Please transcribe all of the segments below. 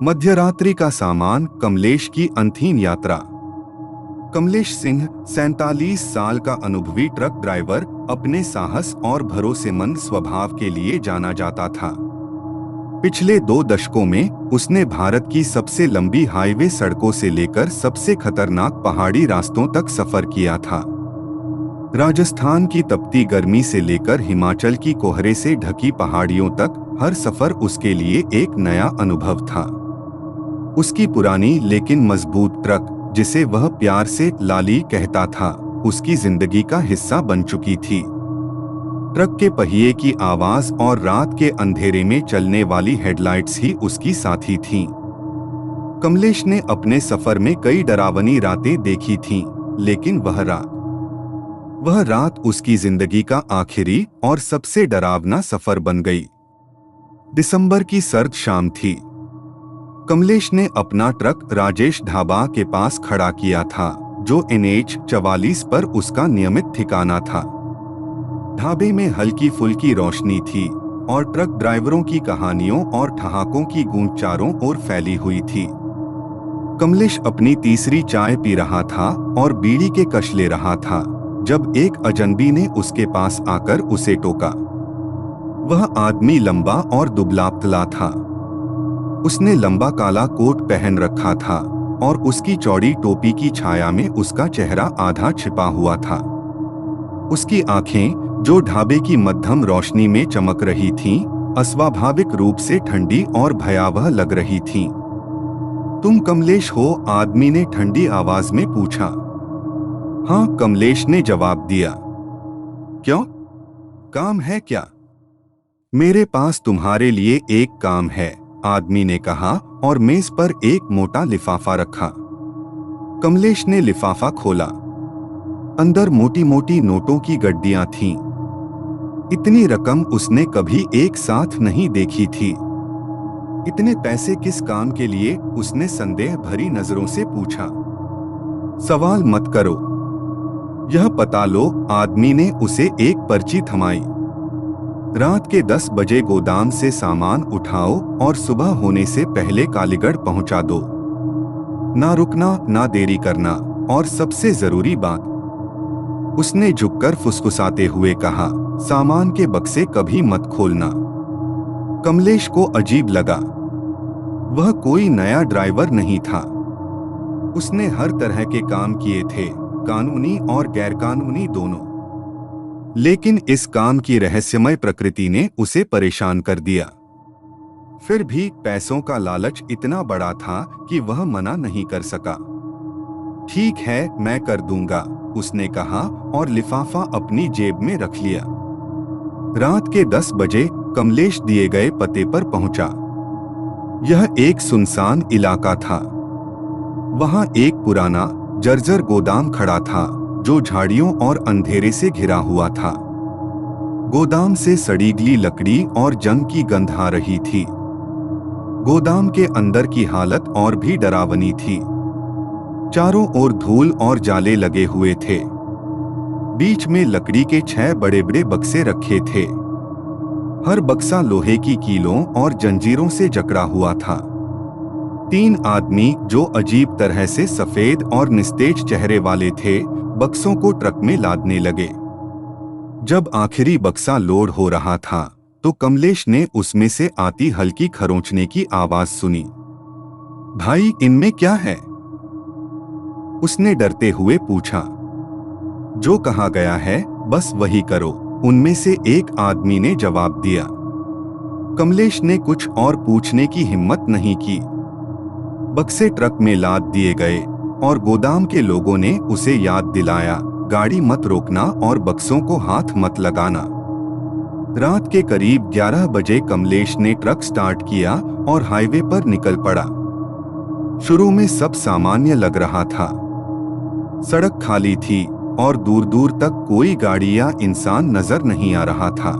मध्यरात्रि का सामान, कमलेश की अंतहीन यात्रा। कमलेश सिंह 47 साल का अनुभवी ट्रक ड्राइवर अपने साहस और भरोसेमंद स्वभाव के लिए जाना जाता था। पिछले 2 दशकों में उसने भारत की सबसे लंबी हाईवे सड़कों से लेकर सबसे खतरनाक पहाड़ी रास्तों तक सफर किया था। राजस्थान की तपती गर्मी से लेकर हिमाचल की कोहरे से ढकी पहाड़ियों तक हर सफर उसके लिए एक नया अनुभव था। उसकी पुरानी लेकिन मजबूत ट्रक, जिसे वह प्यार से लाली कहता था, उसकी जिंदगी का हिस्सा बन चुकी थी। ट्रक के पहिए की आवाज और रात के अंधेरे में चलने वाली हेडलाइट्स ही उसकी साथी थीं। कमलेश ने अपने सफर में कई डरावनी रातें देखी थीं, लेकिन वह रात उसकी जिंदगी का आखिरी और सबसे डरावना सफर बन गई। दिसंबर की सर्द शाम थी। कमलेश ने अपना ट्रक राजेश ढाबा के पास खड़ा किया था, जो NH 44 पर उसका नियमित ठिकाना था। ढाबे में हल्की फुल्की रोशनी थी और ट्रक ड्राइवरों की कहानियों और ठहाकों की गूंज चारों ओर फैली हुई थी। कमलेश अपनी तीसरी चाय पी रहा था और बीड़ी के कश ले रहा था जब एक अजनबी ने उसके पास आकर उसे टोका। वह आदमी लंबा और दुबला-पतला था। उसने लंबा काला कोट पहन रखा था और उसकी चौड़ी टोपी की छाया में उसका चेहरा आधा छिपा हुआ था। उसकी आंखें, जो ढाबे की मध्यम रोशनी में चमक रही थीं, अस्वाभाविक रूप से ठंडी और भयावह लग रही थीं। तुम कमलेश हो? आदमी ने ठंडी आवाज में पूछा। हाँ, कमलेश ने जवाब दिया। क्यों? काम है क्या? मेरे पास तुम्हारे लिए एक काम है, आदमी ने कहा और मेज पर एक मोटा लिफाफा रखा। कमलेश ने लिफाफा खोला। अंदर मोटी मोटी नोटों की गड्डियां थीं। इतनी रकम उसने कभी एक साथ नहीं देखी थी। इतने पैसे किस काम के लिए? उसने संदेह भरी नजरों से पूछा। सवाल मत करो, यह पता लो, आदमी ने उसे एक पर्ची थमाई। रात के 10 बजे गोदाम से सामान उठाओ और सुबह होने से पहले कालीगढ़ पहुंचा दो। ना रुकना, ना देरी करना, और सबसे जरूरी बात, उसने झुककर फुसफुसाते हुए कहा, सामान के बक्से कभी मत खोलना। कमलेश को अजीब लगा। वह कोई नया ड्राइवर नहीं था। उसने हर तरह के काम किए थे, कानूनी और गैरकानूनी दोनों। लेकिन इस काम की रहस्यमय प्रकृति ने उसे परेशान कर दिया। फिर भी पैसों का लालच इतना बड़ा था कि वह मना नहीं कर सका। ठीक है, मैं कर दूंगा, उसने कहा और लिफाफा अपनी जेब में रख लिया। रात के 10 बजे कमलेश दिए गए पते पर पहुंचा। यह एक सुनसान इलाका था। वहां एक पुराना जर्जर गोदाम खड़ा था, जो झाड़ियों और अंधेरे से घिरा हुआ था। गोदाम से सड़ी गली लकड़ी और जंग की गंध आ रही थी। गोदाम के अंदर की हालत और भी डरावनी थी। चारों ओर धूल और जाले लगे हुए थे। बीच में लकड़ी के 6 बड़े बड़े बक्से रखे थे। हर बक्सा लोहे की कीलों और जंजीरों से जकड़ा हुआ था। 3 आदमी, जो अजीब तरह से सफेद और निस्तेज चेहरे वाले थे, बक्सों को ट्रक में लादने लगे। जब आखिरी बक्सा लोड हो रहा था तो कमलेश ने उसमें से आती हल्की खरोंचने की आवाज सुनी। भाई, इनमें क्या है? उसने डरते हुए पूछा। जो कहा गया है बस वही करो, उनमें से एक आदमी ने जवाब दिया। कमलेश ने कुछ और पूछने की हिम्मत नहीं की। बक्से ट्रक में लाद दिए गए और गोदाम के लोगों ने उसे याद दिलाया, गाड़ी मत रोकना और बक्सों को हाथ मत लगाना। रात के करीब 11 बजे कमलेश ने ट्रक स्टार्ट किया और हाईवे पर निकल पड़ा। शुरू में सब सामान्य लग रहा था। सड़क खाली थी और दूर दूर तक कोई गाड़ी या इंसान नजर नहीं आ रहा था।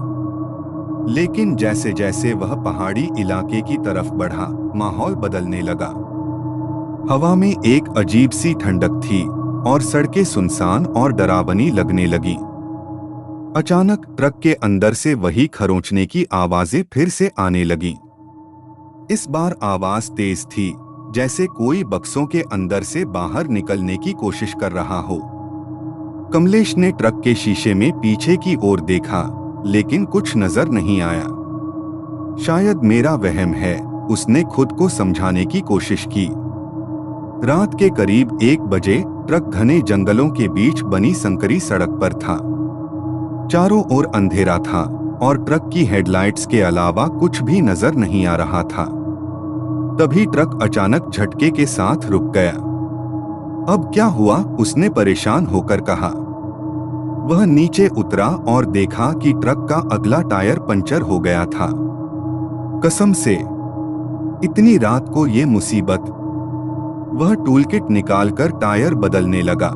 लेकिन जैसे जैसे वह पहाड़ी इलाके की तरफ बढ़ा, माहौल बदलने लगा। हवा में एक अजीब सी ठंडक थी और सड़कें सुनसान और डरावनी लगने लगीं। अचानक ट्रक के अंदर से वही खरोंचने की आवाजें फिर से आने लगीं। इस बार आवाज तेज थी, जैसे कोई बक्सों के अंदर से बाहर निकलने की कोशिश कर रहा हो। कमलेश ने ट्रक के शीशे में पीछे की ओर देखा, लेकिन कुछ नजर नहीं आया। शायद मेरा वहम है, उसने खुद को समझाने की कोशिश की। रात के करीब 1 बजे ट्रक घने जंगलों के बीच बनी संकरी सड़क पर था। चारों ओर अंधेरा था और ट्रक की हेडलाइट्स के अलावा कुछ भी नजर नहीं आ रहा था। तभी ट्रक अचानक झटके के साथ रुक गया। अब क्या हुआ? उसने परेशान होकर कहा। वह नीचे उतरा और देखा कि ट्रक का अगला टायर पंचर हो गया था। कसम से, इतनी रात को ये मुसीबत। वह टूलकिट निकालकर टायर बदलने लगा,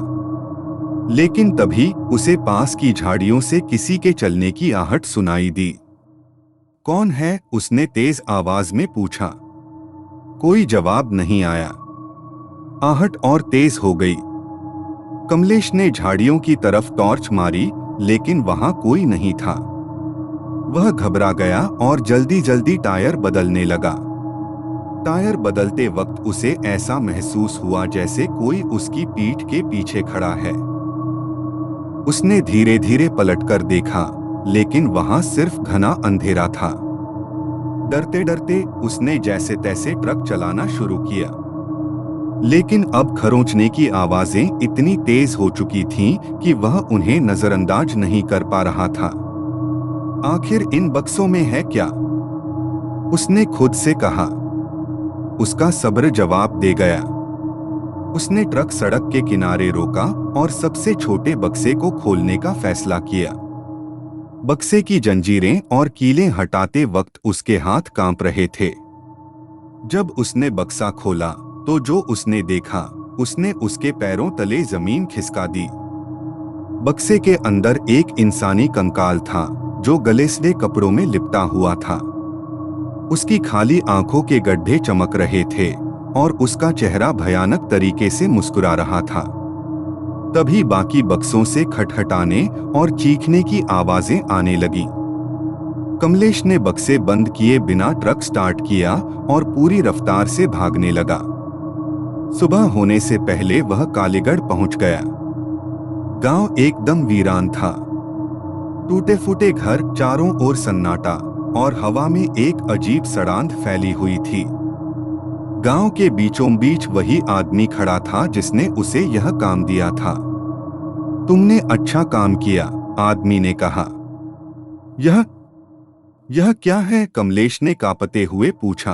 लेकिन तभी उसे पास की झाड़ियों से किसी के चलने की आहट सुनाई दी। कौन है? उसने तेज आवाज में पूछा। कोई जवाब नहीं आया। आहट और तेज हो गई। कमलेश ने झाड़ियों की तरफ टॉर्च मारी, लेकिन वहां कोई नहीं था। वह घबरा गया और जल्दी जल्दी टायर बदलने लगा। टायर बदलते वक्त उसे ऐसा महसूस हुआ जैसे कोई उसकी पीठ के पीछे खड़ा है। उसने धीरे धीरे पलटकर देखा, लेकिन वहां सिर्फ घना अंधेरा था। डरते डरते उसने जैसे तैसे ट्रक चलाना शुरू किया, लेकिन अब खरोंचने की आवाजें इतनी तेज हो चुकी थीं कि वह उन्हें नजरअंदाज नहीं कर पा रहा था। आखिर इन बक्सों में है क्या? उसने खुद से कहा। उसका सब्र जवाब दे गया। उसने ट्रक सड़क के किनारे रोका और सबसे छोटे बक्से को खोलने का फैसला किया। बक्से की जंजीरें और कीलें हटाते वक्त उसके हाथ कांप रहे थे। जब उसने बक्सा खोला तो जो उसने देखा, उसने उसके पैरों तले जमीन खिसका दी। बक्से के अंदर एक इंसानी कंकाल था, जो गलेसले कपड़ों में लिपटा हुआ था। उसकी खाली आंखों के गड्ढे चमक रहे थे और उसका चेहरा भयानक तरीके से मुस्कुरा रहा था। तभी बाकी बक्सों से खटखटाने और चीखने की आवाजें आने लगी। कमलेश ने बक्से बंद किए बिना ट्रक स्टार्ट किया और पूरी रफ्तार से भागने लगा। सुबह होने से पहले वह कालीगढ़ पहुंच गया। गांव एकदम वीरान था। टूटे फूटे घर, चारों ओर सन्नाटा और हवा में एक अजीब सड़ांध फैली हुई थी। गांव के बीचों बीच वही आदमी खड़ा था जिसने उसे यह काम दिया था। तुमने अच्छा काम किया, आदमी ने कहा। यह क्या है? कमलेश ने कांपते हुए पूछा।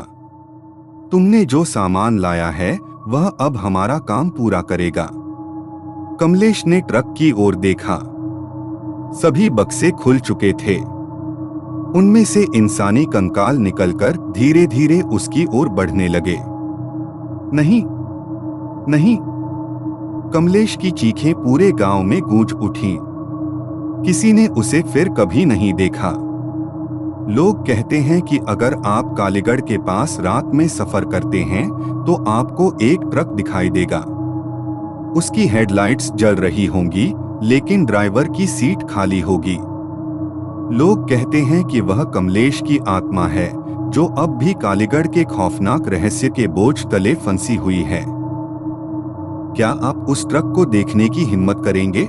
तुमने जो सामान लाया है वह अब हमारा काम पूरा करेगा। कमलेश ने ट्रक की ओर देखा। सभी बक्से खुल चुके थे। उनमें से इंसानी कंकाल निकलकर धीरे धीरे उसकी ओर बढ़ने लगे। नहीं, नहीं! कमलेश की चीखें पूरे गांव में गूंज उठीं। किसी ने उसे फिर कभी नहीं देखा। लोग कहते हैं कि अगर आप कालीगढ़ के पास रात में सफर करते हैं तो आपको एक ट्रक दिखाई देगा। उसकी हेडलाइट्स जल रही होंगी, लेकिन ड्राइवर की सीट खाली होगी। लोग कहते हैं कि वह कमलेश की आत्मा है, जो अब भी कालीगढ़ के खौफनाक रहस्य के बोझ तले फंसी हुई है। क्या आप उस ट्रक को देखने की हिम्मत करेंगे?